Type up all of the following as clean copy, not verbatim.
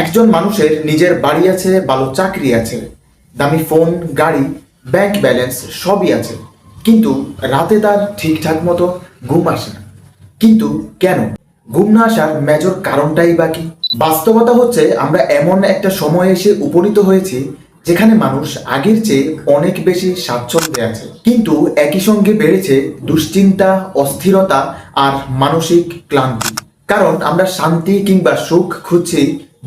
একজন মানুষের নিজের বাড়ি আছে, ভালো চাকরি আছে, দামি ফোন, গাড়ি, ব্যাংক ব্যালেন্স সবই আছে, কিন্তু রাতে তার ঠিকঠাক মতো ঘুম আসে না। কিন্তু কেন? ঘুম না আসার মেজর কারণটাই বাকি। বাস্তবতা হচ্ছে আমরা এমন একটা সময়ে এসে উপনীত হয়েছি যেখানে মানুষ আগের চেয়ে অনেক বেশি স্বাচ্ছন্দ্যে আছে, কিন্তু একই সঙ্গে বেড়েছে দুশ্চিন্তা, অস্থিরতা আর মানসিক ক্লান্তি। কারণ আমরা শান্তি কিংবা সুখ খুঁজছি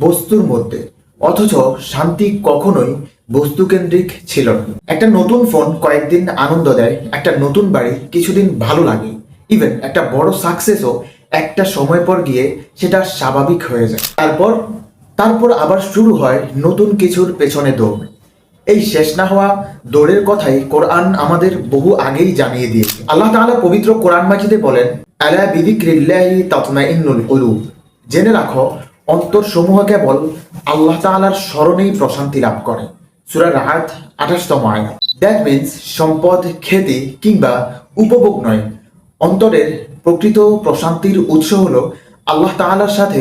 বস্তুর মধ্যে, অথচ শান্তি কখনোই বস্তুকেন্দ্রিক ছিল না। একটা নতুন ফোন কয়েকদিন আনন্দ দেয়, একটা নতুন বাড়ি কিছুদিন ভালো লাগে, ইভেন একটা বড় সাকসেসও একটা সময় পর গিয়ে সেটা স্বাভাবিক হয়ে যায়। তারপর আবার শুরু হয় নতুন কিছুর পেছনে দৌড়। এই শেষ না হওয়া দৌড়ের কথাই কোরআন আমাদের বহু আগেই জানিয়ে দিয়েছে। আল্লাহ তাআলা পবিত্র কোরআন মাজিদে বলেন, আলা বিযিকরিল্লাহি তাতমাইন্নুল কুলুব, জেনে রাখো অন্তর সমূহ কেবল আল্লাহ তাআলার স্মরণেই প্রশান্তি লাভ করে। সূরা রাহাত 28তম আয়াত। দ্যাট মিন্স সম্পদ, খ্যাতি কিংবা উপভোগ নয়, অন্তরের প্রকৃত প্রশান্তির উৎস হলো আল্লাহ তাআলার সাথে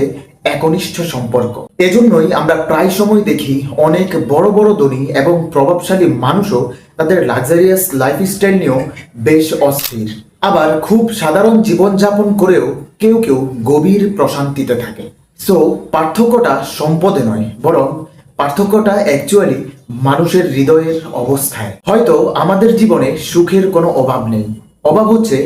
একনিষ্ঠ সম্পর্ক। এজন্যই আমরা প্রায় সময় দেখি অনেক বড় বড় ধনী এবং প্রভাবশালী মানুষও তাদের লাক্সারিয়াস লাইফস্টাইল নিয়েও বেশ অস্থির। আবার খুব সাধারণ জীবনযাপন করেও কেউ কেউ গভীর প্রশান্তিতে থাকে। সো পার্থক্যটা সম্পদে নয়, বরং পার্থক্যটা অ্যাকচুয়ালি মানুষের হৃদয়ের অবস্থায়। হয়তো আমাদের জীবনে সুখের কোনো অভাব নেই, অভাব হচ্ছে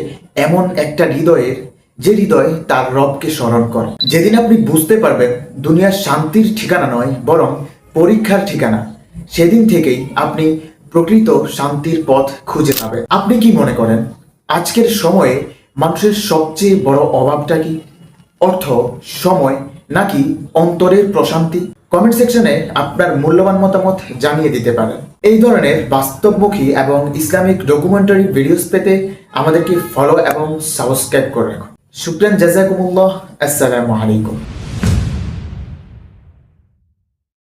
এমন একটা হৃদয়ের যে হৃদয় তার রবকে স্মরণ করে। যেদিন আপনি বুঝতে পারবেন দুনিয়ার শান্তির ঠিকানা নয় বরং পরীক্ষার ঠিকানা, সেদিন থেকেই আপনি প্রকৃত শান্তির পথ খুঁজে পাবেন। আপনি কি মনে করেন আজকের সময়ে মানুষের সবচেয়ে বড় অভাবটা কি? অর্থ, সময়, নাকি অন্তরের প্রশান্তি? কমেন্ট সেকশনে আপনার মূল্যবান মতামত জানিয়ে দিতে পারেন। এই ধরনের বাস্তবমুখী এবং ইসলামিক ডকুমেন্টারি ভিডিওস পেতে আমাদেরকে ফলো এবং সাবস্ক্রাইব করে রাখুন। শুকরান জাযাকুমুল্লাহ। আসসালামু আলাইকুম।